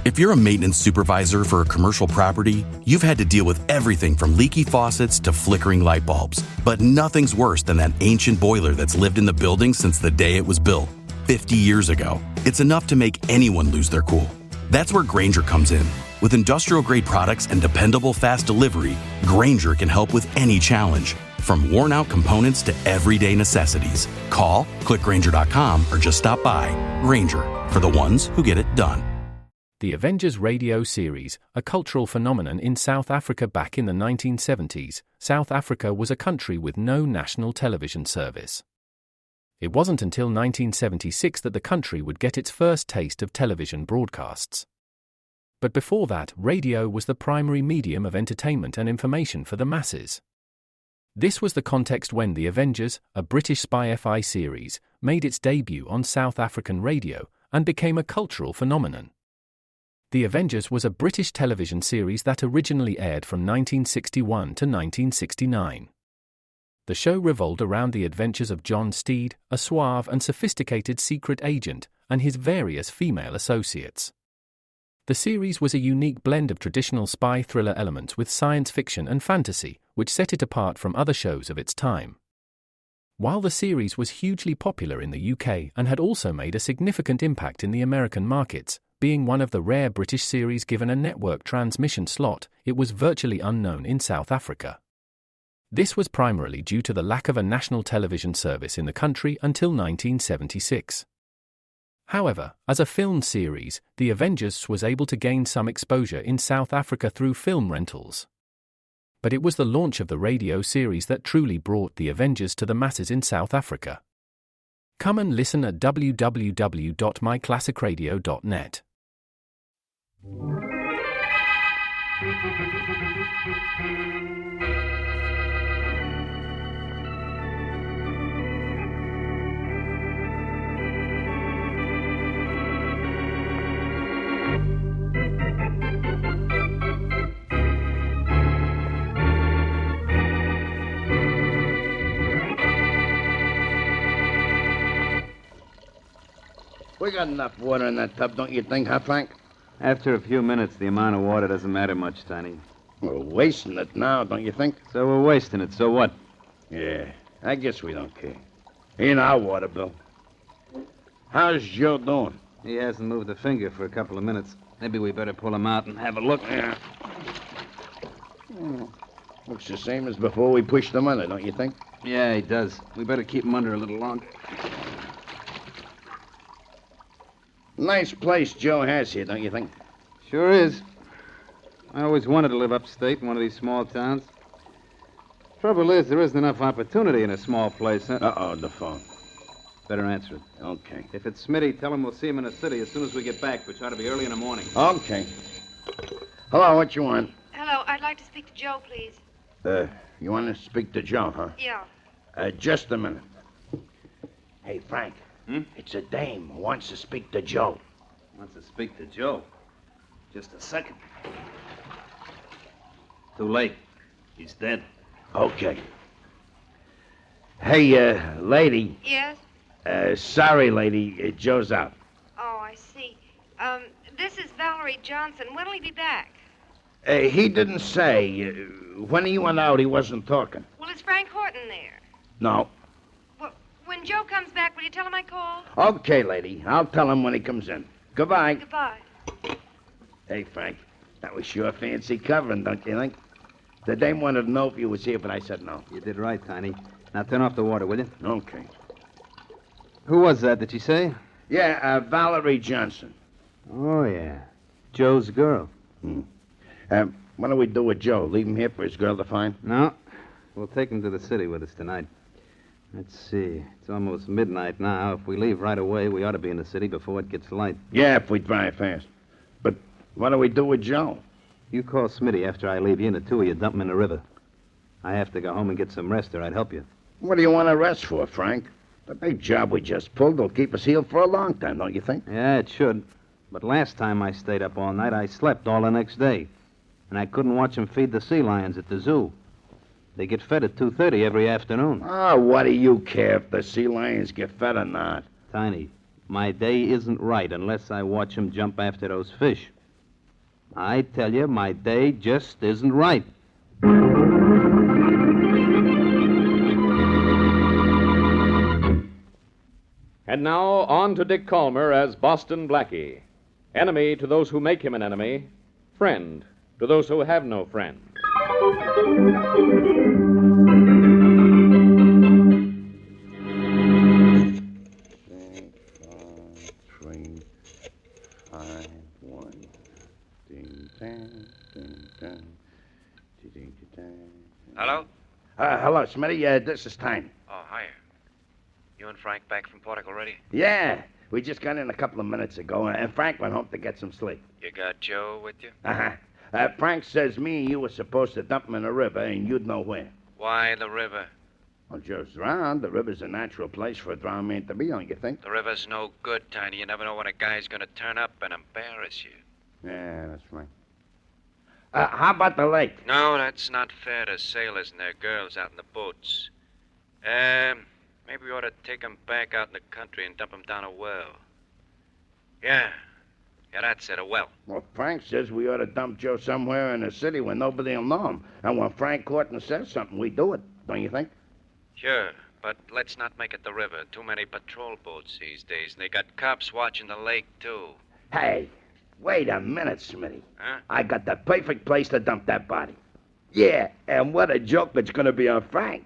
If you're a maintenance supervisor for a commercial property, you've had to deal with everything from leaky faucets to flickering light bulbs. But nothing's worse than that ancient boiler that's lived in the building since the day it was built, 50 years ago. It's enough to make anyone lose their cool. That's where Grainger comes in. With industrial-grade products and dependable fast delivery, Grainger can help with any challenge, from worn-out components to everyday necessities. Call, click Grainger.com, or just stop by. Grainger, for the ones who get it done. The Avengers radio series, a cultural phenomenon in South Africa back in the 1970s. South Africa was a country with no national television service. It wasn't until 1976 that the country would get its first taste of television broadcasts. But before that, radio was the primary medium of entertainment and information for the masses. This was the context when The Avengers, a British spy-fi series, made its debut on South African radio and became a cultural phenomenon. The Avengers was a British television series that originally aired from 1961 to 1969. The show revolved around the adventures of John Steed, a suave and sophisticated secret agent, and his various female associates. The series was a unique blend of traditional spy thriller elements with science fiction and fantasy, which set it apart from other shows of its time. While the series was hugely popular in the UK and had also made a significant impact in the American markets, being one of the rare British series given a network transmission slot, it was virtually unknown in South Africa. This was primarily due to the lack of a national television service in the country until 1976. However, as a film series, The Avengers was able to gain some exposure in South Africa through film rentals. But it was the launch of the radio series that truly brought The Avengers to the masses in South Africa. Come and listen at www.myclassicradio.net. We got enough water in that tub, don't you think, huh, Frank? After a few minutes, the amount of water doesn't matter much, Tiny. We're wasting it now, don't you think? So we're wasting it, so what? Yeah, I guess we don't care. Ain't our water, Bill. How's Joe doing? He hasn't moved a finger for a couple of minutes. Maybe we better pull him out and have a look. Yeah. Looks the same as before we pushed him under, don't you think? Yeah, he does. We better keep him under a little longer. Nice place Joe has here, don't you think? Sure is. I always wanted to live upstate in one of these small towns. Trouble is, there isn't enough opportunity in a small place, huh? Uh-oh, the phone. Better answer it. Okay. If it's Smitty, tell him we'll see him in the city as soon as we get back, which ought to be early in the morning. Okay. Hello, what you want? Hello, I'd like to speak to Joe, please. You want to speak to Joe, huh? Yeah. Just a minute. Hey, Frank. It's a dame who wants to speak to Joe. Wants to speak to Joe? Just a second. Too late. He's dead. Okay. Hey, lady. Yes? Sorry, lady. Joe's out. Oh, I see. This is Valerie Johnson. When will he be back? He didn't say. When he went out, he wasn't talking. Well, is Frank Horton there? No. Well, when Joe comes back, will you tell him I called? Okay, lady. I'll tell him when he comes in. Goodbye. Goodbye. Hey, Frank. That was sure fancy covering, don't you think? The dame wanted to know if you was here, but I said no. You did right, Tiny. Now turn off the water, will you? Okay. Who was that, did you say? Yeah, Valerie Johnson. Oh, yeah. Joe's girl. What do we do with Joe? Leave him here for his girl to find? No. We'll take him to the city with us tonight. Let's see. It's almost midnight now. If we leave right away, we ought to be in the city before it gets light. Yeah, if we drive fast. But what do we do with Joe? You call Smitty after I leave you, and the two of you dump him in the river. I have to go home and get some rest, or I'd help you. What do you want to rest for, Frank? The big job we just pulled will keep us healed for a long time, don't you think? Yeah, it should. But last time I stayed up all night, I slept all the next day. And I couldn't watch them feed the sea lions at the zoo. They get fed at 2:30 every afternoon. Oh, what do you care if the sea lions get fed or not? Tiny, my day isn't right unless I watch them jump after those fish. I tell you, my day just isn't right. And now, on to Dick Calmer as Boston Blackie. Enemy to those who make him an enemy. Friend to those who have no friend. Hello? Hello, Smitty. This is Tiny. Oh, hiya. You and Frank back from Portic already? Yeah, we just got in a couple of minutes ago, and Frank went home to get some sleep. You got Joe with you? Uh-huh. Frank says me and you were supposed to dump him in the river, and you'd know where. Why the river? Well, Joe's drowned. The river's a natural place for a drowned man to be, don't you think? The river's no good, Tiny. You never know when a guy's gonna turn up and embarrass you. Yeah, that's right. How about the lake? No, that's not fair to sailors and their girls out in the boats. Maybe we ought to take 'em back out in the country and dump 'em down a well. Yeah, that's it, a well. Well, Frank says we ought to dump Joe somewhere in the city where nobody will know him. And when Frank Horton says something, we do it, don't you think? Sure, but let's not make it the river. Too many patrol boats these days, and they got cops watching the lake, too. Hey, wait a minute, Smitty. Huh? I got the perfect place to dump that body. Yeah, and what a joke it's going to be on Frank.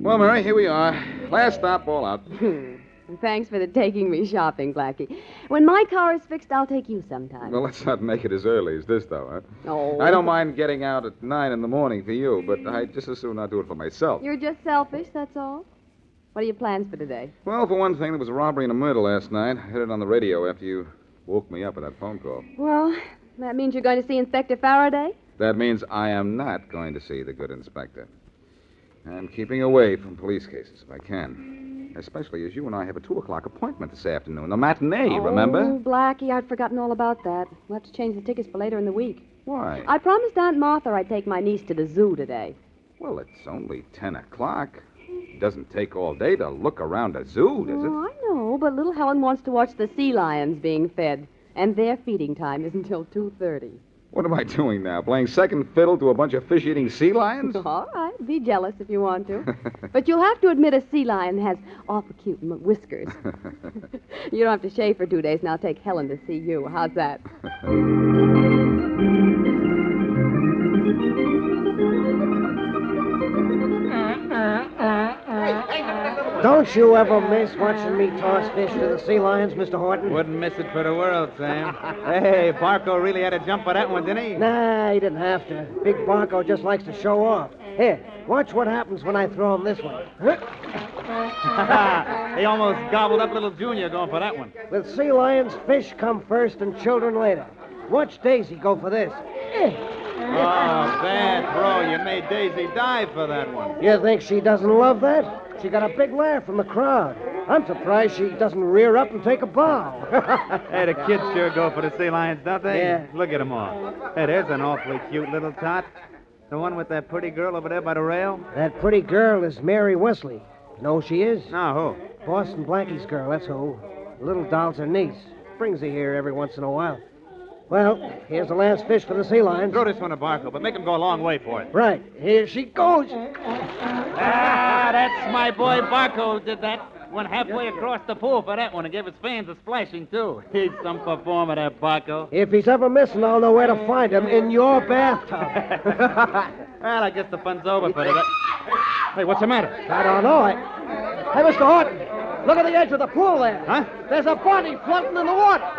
Well, Mary, here we are. Last stop, all out. Thanks for taking me shopping, Blackie. When my car is fixed, I'll take you sometime. Well, let's not make it as early as this, though, huh? Oh. I don't mind getting out at 9 in the morning for you, but I'd just as soon not do it for myself. You're just selfish, that's all? What are your plans for today? Well, for one thing, there was a robbery and a murder last night. I heard it on the radio after you woke me up with that phone call. Well, that means you're going to see Inspector Faraday? That means I am not going to see the good inspector. I'm keeping away from police cases if I can. Especially as you and I have a 2 o'clock appointment this afternoon. The matinee, remember? Oh, Blackie, I'd forgotten all about that. We'll have to change the tickets for later in the week. Why? I promised Aunt Martha I'd take my niece to the zoo today. Well, it's only 10 o'clock. It doesn't take all day to look around a zoo, does it? Oh, I know, but little Helen wants to watch the sea lions being fed, and their feeding time is until 2:30. What am I doing now? Playing second fiddle to a bunch of fish-eating sea lions? All right, be jealous if you want to. But you'll have to admit a sea lion has awful cute whiskers. You don't have to shave for 2 days, and I'll take Helen to see you. How's that? Don't you ever miss watching me toss fish to the sea lions, Mr. Horton? Wouldn't miss it for the world, Sam. Hey, Barco really had a jump for that one, didn't he? Nah, he didn't have to. Big Barco just likes to show off. Here, watch what happens when I throw him this one. He almost gobbled up little Junior going for that one. With sea lions, fish come first and children later. Watch Daisy go for this. Oh, bad throw. You made Daisy dive for that one. You think she doesn't love that? She got a big laugh from the crowd. I'm surprised she doesn't rear up and take a bow. Hey, the kids sure go for the sea lions, don't they? Yeah. Look at them all. Hey, there's an awfully cute little tot. The one with that pretty girl over there by the rail? That pretty girl is Mary Wesley. You know who she is? No, who? Boston Blackie's girl, that's who. The little doll's her niece. Brings her here every once in a while. Well, here's the last fish for the sea lions. Throw this one to Barco, but make him go a long way for it. Right. Here she goes. That's my boy Barco did that. Went halfway across the pool for that one and gave his fans a splashing, too. He's some performer, that Barco. If he's ever missing, I'll know where to find him. In your bathtub. Well, I guess the fun's over for today. Hey, what's the matter? I don't know. Hey, Mr. Horton, look at the edge of the pool there. Huh? There's a body floating in the water.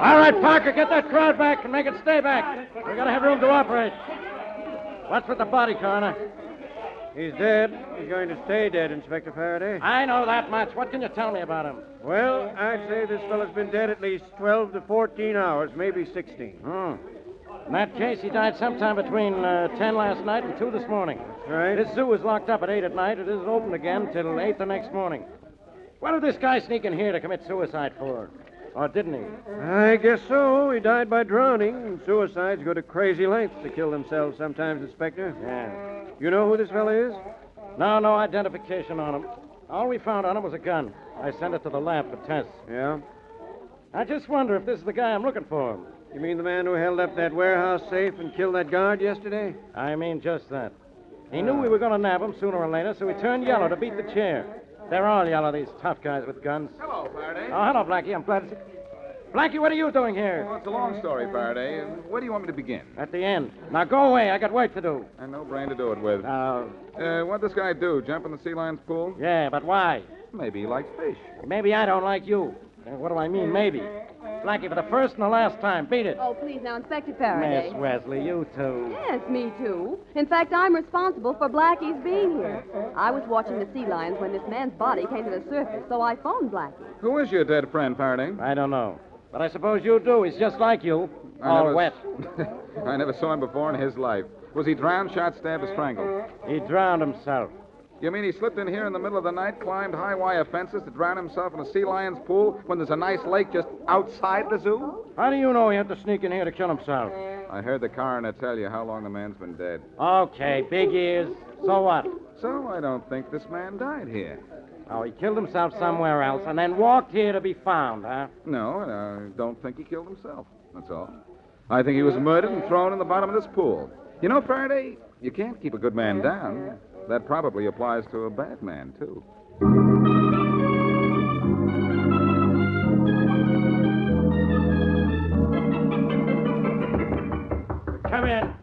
All right, Parker, get that crowd back and make it stay back. We gotta have room to operate. What's with the body, Coroner? He's dead. He's going to stay dead, Inspector Faraday. I know that much. What can you tell me about him? Well, I'd say this fellow's been dead at least 12 to 14 hours, maybe 16. In that case, he died sometime between 10 last night and 2 this morning. That's right. This zoo is locked up at 8 at night. It isn't open again till 8 the next morning. What did this guy sneak in here to commit suicide for? Or didn't he? I guess so. He died by drowning. Suicides go to crazy lengths to kill themselves sometimes, Inspector. Yeah. You know who this fella is? No identification on him. All we found on him was a gun. I sent it to the lab for tests. Yeah? I just wonder if this is the guy I'm looking for. You mean the man who held up that warehouse safe and killed that guard yesterday? I mean just that. He knew we were going to nab him sooner or later, so he turned yellow to beat the chair. They're all yellow, these tough guys with guns. Hello, Faraday. Oh, hello, Blackie. I'm glad to see... Blackie, what are you doing here? Well, it's a long story, Faraday. Where do you want me to begin? At the end. Now go away. I got work to do. And no brain to do it with. Uh, What'd this guy do? Jump in the sea lion's pool? Yeah, but why? Maybe he likes fish. Maybe I don't like you. What do I mean, maybe? Blackie, for the first and the last time, beat it. Oh, please, now, Inspector Faraday. Miss Wesley, you too. Yes, me too. In fact, I'm responsible for Blackie's being here. I was watching the sea lions when this man's body came to the surface, so I phoned Blackie. Who is your dead friend, Faraday? I don't know. But I suppose you do. He's just like you. All wet. I never saw him before in his life. Was he drowned, shot, stabbed, or strangled? He drowned himself. You mean he slipped in here in the middle of the night, climbed high wire fences to drown himself in a sea lion's pool when there's a nice lake just outside the zoo? How do you know he had to sneak in here to kill himself? I heard the coroner tell you how long the man's been dead. Okay, big ears. So what? So I don't think this man died here. Oh, he killed himself somewhere else and then walked here to be found, huh? No, I don't think he killed himself. That's all. I think he was murdered and thrown in the bottom of this pool. You know, Faraday, you can't keep a good man down. That probably applies to a bad man, too. Come in.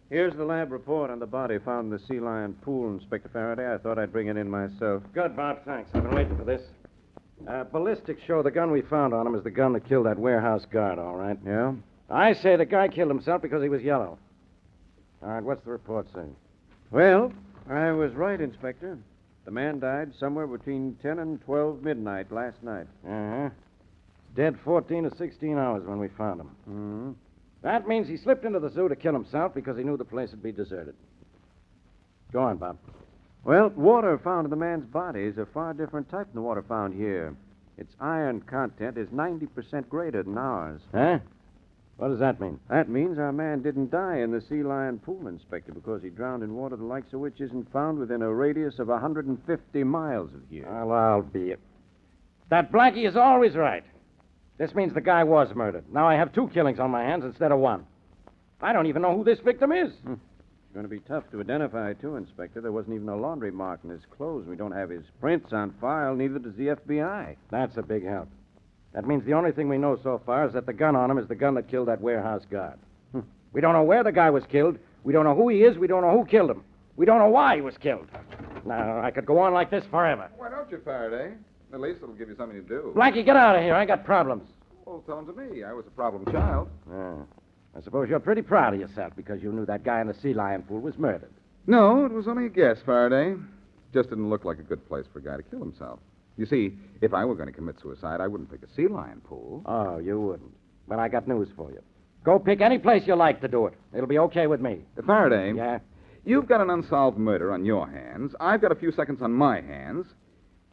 Here's the lab report on the body found in the sea lion pool, Inspector Faraday. I thought I'd bring it in myself. Good, Bob, thanks. I've been waiting for this. Ballistics show the gun we found on him is the gun that killed that warehouse guard, all right? Yeah? I say the guy killed himself because he was yellow. All right, what's the report say? Well, I was right, Inspector. The man died somewhere between 10 and 12 midnight last night. Uh-huh. Dead 14 to 16 hours when we found him. Mm-hmm. That means he slipped into the zoo to kill himself because he knew the place would be deserted. Go on, Bob. Well, water found in the man's body is a far different type than the water found here. Its iron content is 90% greater than ours. Huh? What does that mean? That means our man didn't die in the sea lion pool, Inspector, because he drowned in water the likes of which isn't found within a radius of 150 miles of here. Well, I'll be it. That Blackie is always right. This means the guy was murdered. Now I have 2 killings on my hands instead of 1. I don't even know who this victim is. It's going to be tough to identify, too, Inspector. There wasn't even a laundry mark in his clothes. We don't have his prints on file, neither does the FBI. That's a big help. That means the only thing we know so far is that the gun on him is the gun that killed that warehouse guard. We don't know where the guy was killed. We don't know who he is. We don't know who killed him. We don't know why he was killed. Now, I could go on like this forever. Why don't you, Faraday? At least it'll give you something to do. Blackie, get out of here. I got problems. Well, tell them to me. I was a problem child. I suppose you're pretty proud of yourself because you knew that guy in the sea lion pool was murdered. No, it was only a guess, Faraday. Just didn't look like a good place for a guy to kill himself. You see, if I were going to commit suicide, I wouldn't pick a sea lion pool. Oh, you wouldn't. Well, I got news for you. Go pick any place you like to do it. It'll be okay with me. Faraday. Yeah? You've got an unsolved murder on your hands. I've got a few seconds on my hands.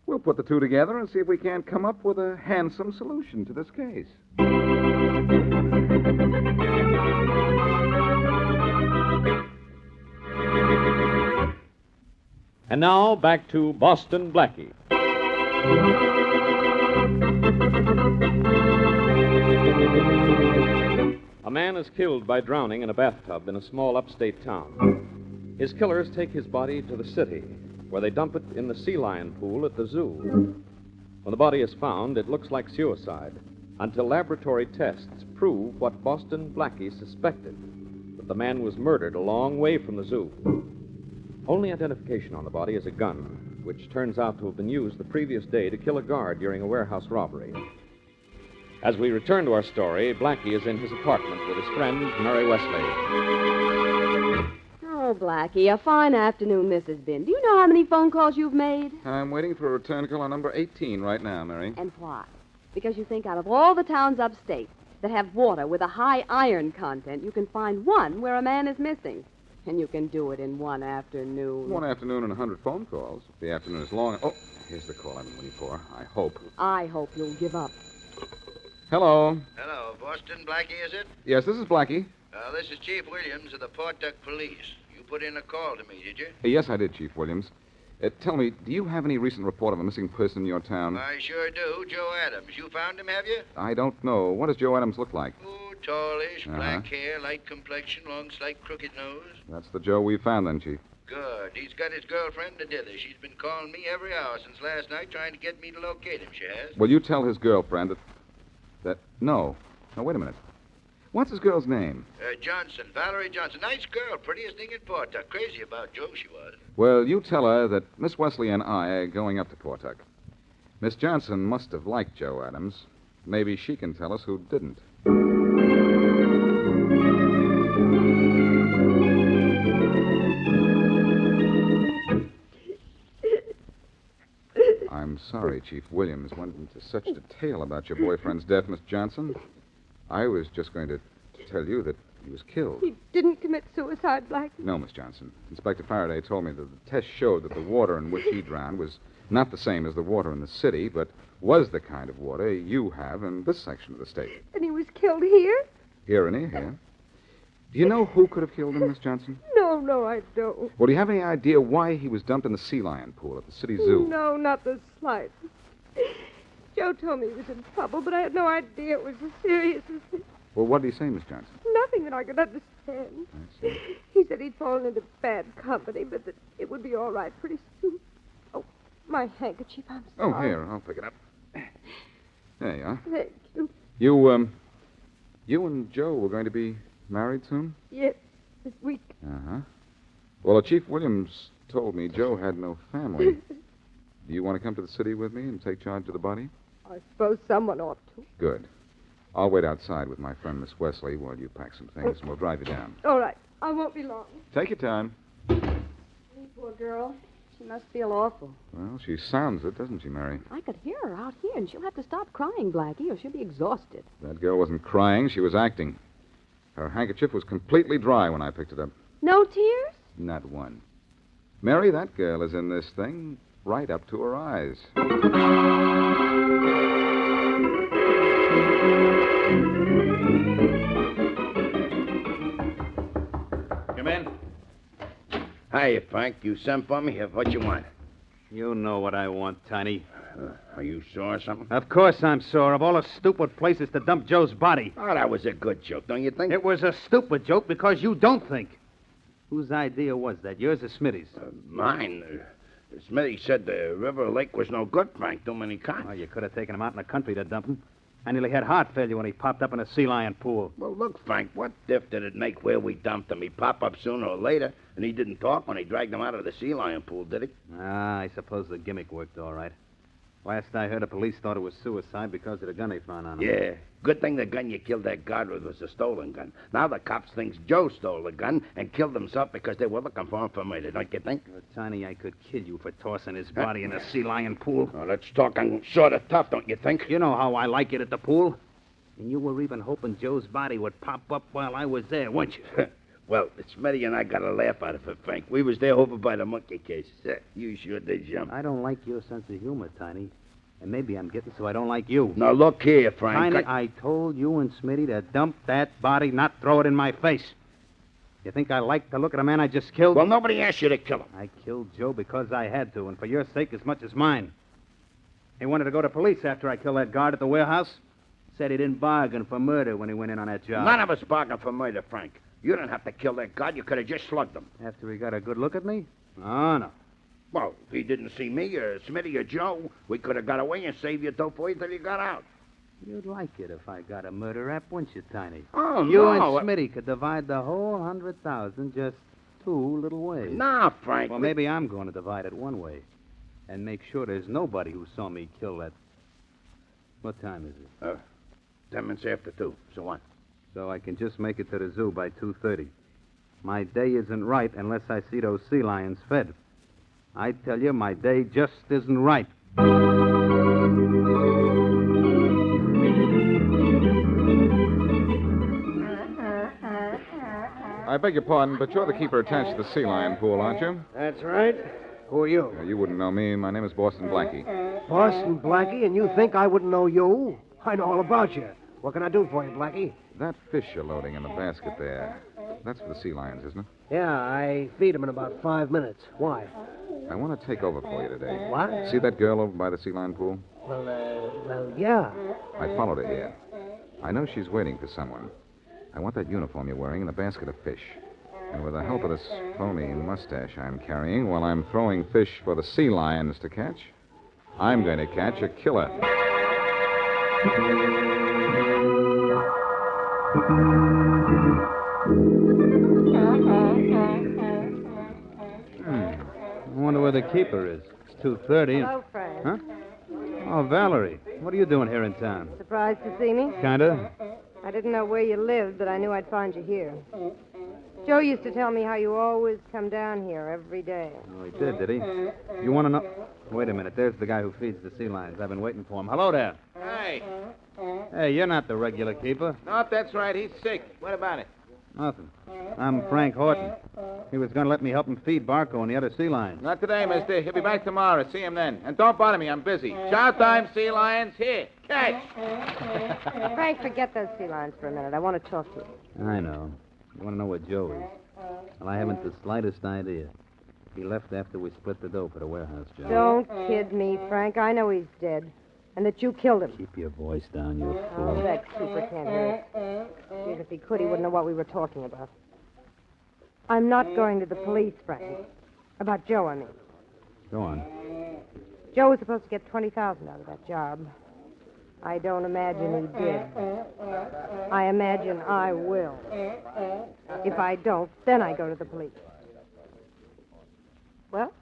We'll put the two together and see if we can't come up with a handsome solution to this case. And now, back to Boston Blackie. A man is killed by drowning in a bathtub in a small upstate town. His killers take his body to the city, where they dump it in the sea lion pool at the zoo. When the body is found, it looks like suicide, until laboratory tests prove what Boston Blackie suspected, that the man was murdered a long way from the zoo. Only identification on the body is a gun, which turns out to have been used the previous day to kill a guard during a warehouse robbery. As we return to our story, Blackie is in his apartment with his friend, Mary Wesley. Oh, Blackie, a fine afternoon this has been. Do you know how many phone calls you've made? I'm waiting for a return call on number 18 right now, Mary. And why? Because you think out of all the towns upstate that have water with a high iron content, you can find one where a man is missing. And you can do it in one afternoon. One afternoon and 100 phone calls. If the afternoon is long... Oh, here's the call I've been waiting for. I hope. I hope you'll give up. Hello. Hello, Boston. Blackie, is it? Yes, this is Blackie. This is Chief Williams of the Pawtucket Police. You put in a call to me, did you? Yes, I did, Chief Williams. Tell me, do you have any recent report of a missing person in your town? I sure do. Joe Adams. You found him, have you? I don't know. What does Joe Adams look like? Oh, tallish, black hair, light complexion, long, slight, crooked nose. That's the Joe we found then, Chief. Good. He's got his girlfriend to dither. She's been calling me every hour since last night trying to get me to locate him, she has. Well, you tell his girlfriend that... No. No, wait a minute. What's his girl's name? Johnson. Valerie Johnson. Nice girl. Prettiest thing in Pawtucket. Crazy about Joe, she was. Well, you tell her that Miss Wesley and I are going up to Pawtucket. Miss Johnson must have liked Joe Adams. Maybe she can tell us who didn't. I'm sorry Chief Williams went into such detail about your boyfriend's death, Miss Johnson. I was just going to tell you that he was killed. He didn't commit suicide, Blackie. No, Miss Johnson. Inspector Faraday told me that the test showed that the water in which he drowned was not the same as the water in the city, but was the kind of water you have in this section of the state. And he was killed here? Here and here. Do you know who could have killed him, Miss Johnson? No, I don't. Well, do you have any idea why he was dumped in the sea lion pool at the city zoo? No, not the slightest. Joe told me he was in trouble, but I had no idea it was as serious as this. Well, what did he say, Miss Johnson? Nothing that I could understand. I see. He said he'd fallen into bad company, but that it would be all right pretty soon. Oh, my handkerchief, I'm sorry. Oh, here, I'll pick it up. There you are. Thank you. You and Joe were going to be married soon? Yes, this week. Uh-huh. Well, Chief Williams told me Joe had no family. Do you want to come to the city with me and take charge of the body? I suppose someone ought to. Good. I'll wait outside with my friend Miss Wesley while you pack some things, and we'll drive you down. All right. I won't be long. Take your time. Poor girl. She must feel awful. Well, she sounds it, doesn't she, Mary? I could hear her out here, and she'll have to stop crying, Blackie, or she'll be exhausted. That girl wasn't crying. She was acting. Her handkerchief was completely dry when I picked it up. No tears? Not one. Mary, that girl is in this thing right up to her eyes. Come in. Hiya, Frank. You sent for me? What you want? You know what I want, Tiny. Are you sore or something? Of course I'm sore. Of all the stupid places to dump Joe's body. Oh, that was a good joke, don't you think? It was a stupid joke because you don't think. Whose idea was that? Yours or Smitty's? Mine. Smitty said the river lake was no good, Frank. Too many cops. Well, you could have taken him out in the country to dump him. I nearly had heart failure when he popped up in a sea lion pool. Well, look, Frank, what diff did it make where we dumped him? He pop up sooner or later, and he didn't talk when he dragged him out of the sea lion pool, did he? I suppose the gimmick worked all right. Last I heard, the police thought it was suicide because of the gun they found on him. Yeah. Good thing the gun you killed that guard with was a stolen gun. Now the cops thinks Joe stole the gun and killed himself because they were looking for him for murder, don't you think? Well, Tiny, I could kill you for tossing his body in the sea lion pool. Oh, that's talking sort of tough, don't you think? You know how I like it at the pool. And you were even hoping Joe's body would pop up while I was there, weren't you? Well, Smitty and I got a laugh out of it, Frank. We was there over by the monkey case. You sure did jump. I don't like your sense of humor, Tiny. And maybe I'm getting so I don't like you. Now, look here, Frank. Tiny, I told you and Smitty to dump that body, not throw it in my face. You think I like to look at a man I just killed? Well, nobody asked you to kill him. I killed Joe because I had to, and for your sake as much as mine. He wanted to go to police after I killed that guard at the warehouse. Said he didn't bargain for murder when he went in on that job. None of us bargained for murder, Frank. You didn't have to kill that guard. You could have just slugged him. After he got a good look at me? Oh, no. Well, if he didn't see me or Smitty or Joe, we could have got away and saved your dough for you till you got out. You'd like it if I got a murder rap, wouldn't you, Tiny? Oh, you no. and Smitty could divide the whole 100,000 just 2 little ways. Nah, Frank. Well, maybe I'm going to divide it one way and make sure there's nobody who saw me kill that... What time is it? 10 minutes after 2. So what? So I can just make it to the zoo by 2:30. My day isn't right unless I see those sea lions fed. I tell you, my day just isn't right. I beg your pardon, but you're the keeper attached to the sea lion pool, aren't you? That's right. Who are you? You wouldn't know me. My name is Boston Blackie. Boston Blackie, and you think I wouldn't know you? I know all about you. What can I do for you, Blackie? That fish you're loading in the basket there, that's for the sea lions, isn't it? Yeah, I feed them in about 5 minutes. Why? I want to take over for you today. What? See that girl over by the sea lion pool? Well, yeah. I followed her here. I know she's waiting for someone. I want that uniform you're wearing and a basket of fish. And with the help of this phony mustache I'm carrying, while I'm throwing fish for the sea lions to catch, I'm going to catch a killer. I wonder where the keeper is. It's 2:30. Hello, Frank. Huh? Oh, Valerie. What are you doing here in town? Surprised to see me? Kinda. I didn't know where you lived, but I knew I'd find you here. Joe used to tell me how you always come down here every day. Oh, he did he? You want to know... Wait a minute. There's the guy who feeds the sea lions. I've been waiting for him. Hello there. Hey. Hey, you're not the regular keeper. Nope, that's right. He's sick. What about it? Nothing. I'm Frank Horton. He was going to let me help him feed Barco and the other sea lions. Not today, mister. He'll be back tomorrow. See him then. And don't bother me. I'm busy. Chow time, sea lions. Here. Catch. Frank, forget those sea lions for a minute. I want to talk to you. I know. You want to know where Joe is? Well, I haven't the slightest idea. He left after we split the dough for the warehouse job. Don't kid me, Frank. I know he's dead. And that you killed him. Keep your voice down, you Oh, fool. that keeper can't hear it. Even if he could, he wouldn't know what we were talking about. I'm not going to the police, Frank. About Joe, I mean. Go on. Joe was supposed to get $20,000 out of that job. I don't imagine he did. I imagine I will. If I don't, then I go to the police. Well?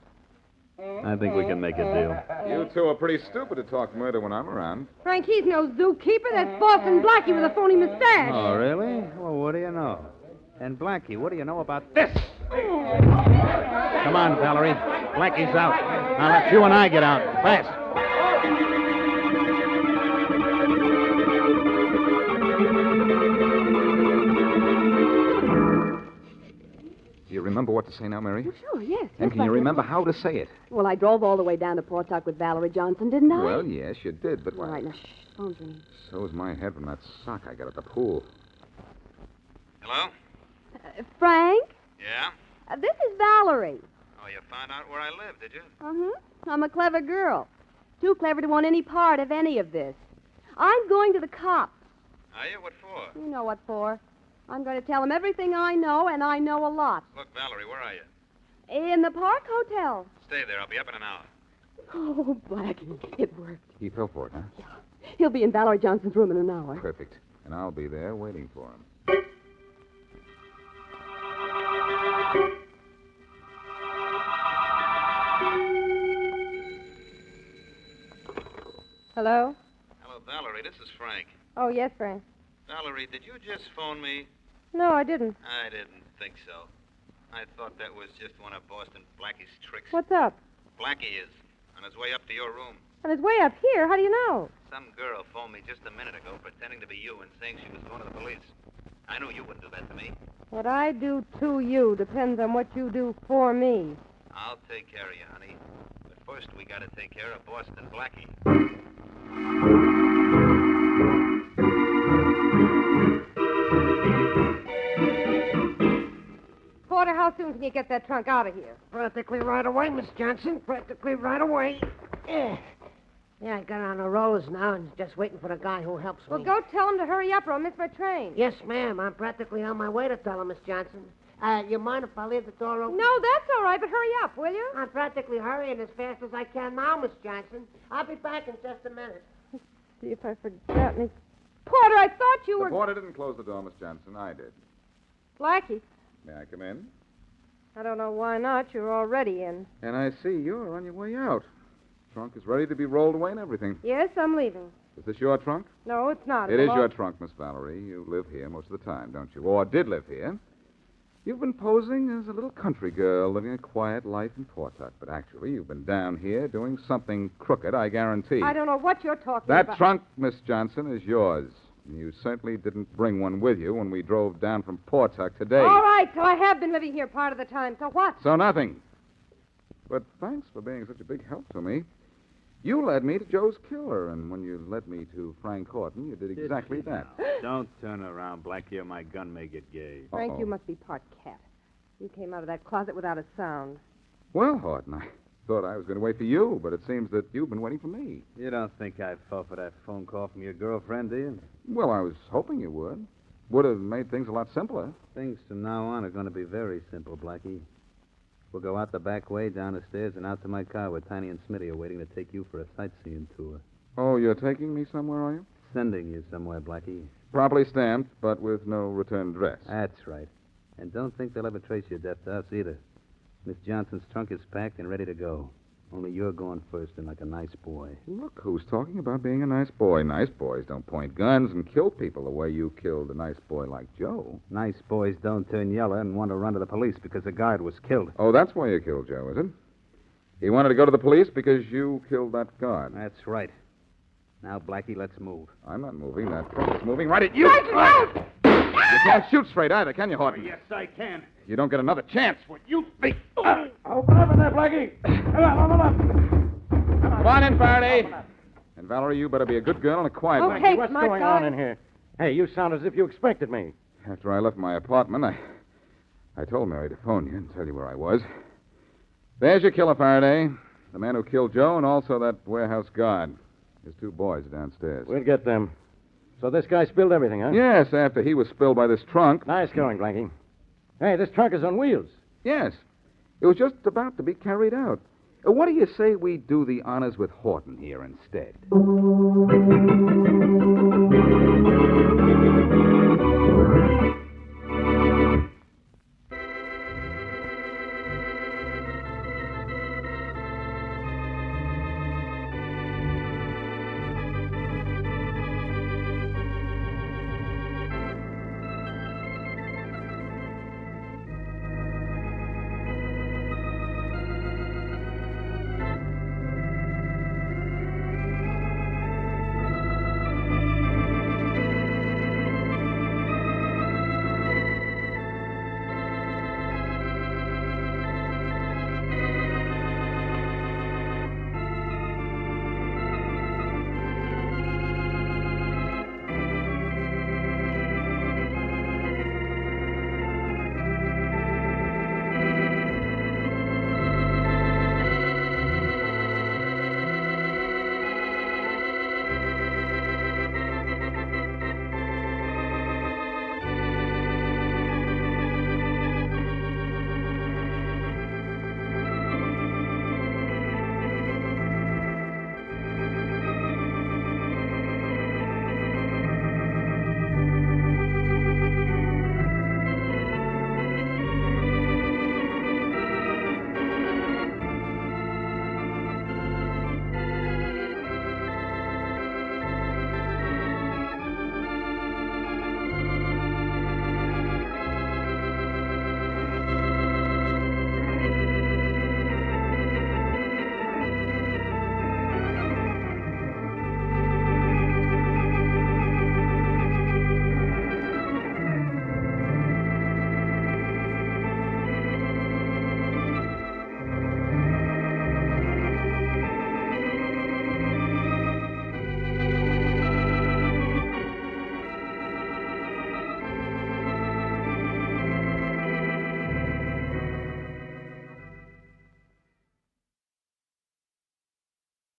I think we can make a deal. You two are pretty stupid to talk murder when I'm around. Frank, he's no zookeeper. That's Boston Blackie with a phony mustache. Oh, really? Well, what do you know? And Blackie, what do you know about this? Come on, Valerie. Blackie's out. Now let you and I get out. Fast. Do you remember what to say now, Mary? Sure, yes. And can you remember how to say it? Well, I drove all the way down to Portuck with Valerie Johnson, didn't I? Well, yes, you did, but... All right, now, shh. Phone's ringing. So's my head from that sock I got at the pool. Hello? Frank? Yeah? This is Valerie. Oh, you found out where I live, did you? I'm a clever girl. Too clever to want any part of any of this. I'm going to the cops. Are you? What for? You know what for. I'm going to tell them everything I know, and I know a lot. Look, Valerie, where are you? In the Park Hotel. Stay there. I'll be up in an hour. Oh, Blackie, it worked. He fell for it, huh? Yeah. He'll be in Valerie Johnson's room in an hour. Perfect. And I'll be there waiting for him. Hello? Hello, Valerie. This is Frank. Oh, yes, Frank. Valerie, did you just phone me? No, I didn't. I didn't think so. I thought that was just one of Boston Blackie's tricks. What's up? Blackie is on his way up to your room. On his way up here? How do you know? Some girl phoned me just a minute ago pretending to be you and saying she was going to the police. I knew you wouldn't do that to me. What I do to you depends on what you do for me. I'll take care of you, honey. But first, we got to take care of Boston Blackie. Porter, how soon can you get that trunk out of here? Practically right away, Miss Johnson. Practically right away. Yeah, I got on the rollers now and just waiting for the guy who helps Well, me. go tell him to hurry up or I'll miss my train. Yes, ma'am. I'm practically on my way to tell him, Miss Johnson. You mind if I leave the door open? No, that's all right, but hurry up, will you? I'm practically hurrying as fast as I can now, Miss Johnson. I'll be back in just a minute. See if I forgot me. Porter, I thought you The were... porter didn't close the door, Miss Johnson. I did. Blackie. May I come in? I don't know why not. You're already in. And I see you're on your way out. Trunk is ready to be rolled away and everything. Yes, I'm leaving. Is this your trunk? No, it's not. It is your trunk, Miss Valerie. You live here most of the time, don't you? Or did live here. You've been posing as a little country girl living a quiet life in Portuck, but actually you've been down here doing something crooked, I guarantee. I don't know what you're talking That about. trunk, Miss Johnson, is yours. You certainly didn't bring one with you when we drove down from Portuck today. All right, so I have been living here part of the time. So what? So nothing. But thanks for being such a big help to me. You led me to Joe's killer, and when you led me to Frank Horton, you did exactly that. Don't turn around, Blackie, or my gun may get gay. Frank, you must be part cat. You came out of that closet without a sound. Well, Horton, I thought I was going to wait for you, but it seems that you've been waiting for me. You don't think I fell for that phone call from your girlfriend, do you? Well, I was hoping you would. Would have made things a lot simpler. Things from now on are going to be very simple, Blackie. We'll go out the back way, down the stairs, and out to my car where Tiny and Smitty are waiting to take you for a sightseeing tour. Oh, you're taking me somewhere, are you? Sending you somewhere, Blackie. Properly stamped, but with no return address. That's right. And don't think they'll ever trace your death to us either. Miss Johnson's trunk is packed and ready to go. Only you're going first and like a nice boy. Look who's talking about being a nice boy. Nice boys don't point guns and kill people the way you killed a nice boy like Joe. Nice boys don't turn yellow and want to run to the police because a guard was killed. Oh, that's why you killed Joe, is it? He wanted to go to the police because you killed that guard. That's right. Now, Blackie, let's move. I'm not moving. That truck is moving right at you. You can't shoot straight either, can you, Horton? Yes, I can. You don't get another chance. What you think? Open up in there, Blackie. Open up. Come on in, Faraday. And Valerie, you better be a good girl and a quiet one. Okay, What's my going God. on in here? Hey, you sound as if you expected me. After I left my apartment, I told Mary to phone you and tell you where I was. There's your killer, Faraday. The man who killed Joe and also that warehouse guard. His two boys are downstairs. We'll get them. So this guy spilled everything, huh? Yes, after he was spilled by this trunk. Nice going, Blackie. Hey, this trunk is on wheels. Yes. It was just about to be carried out. What do you say we do the honors with Horton here instead?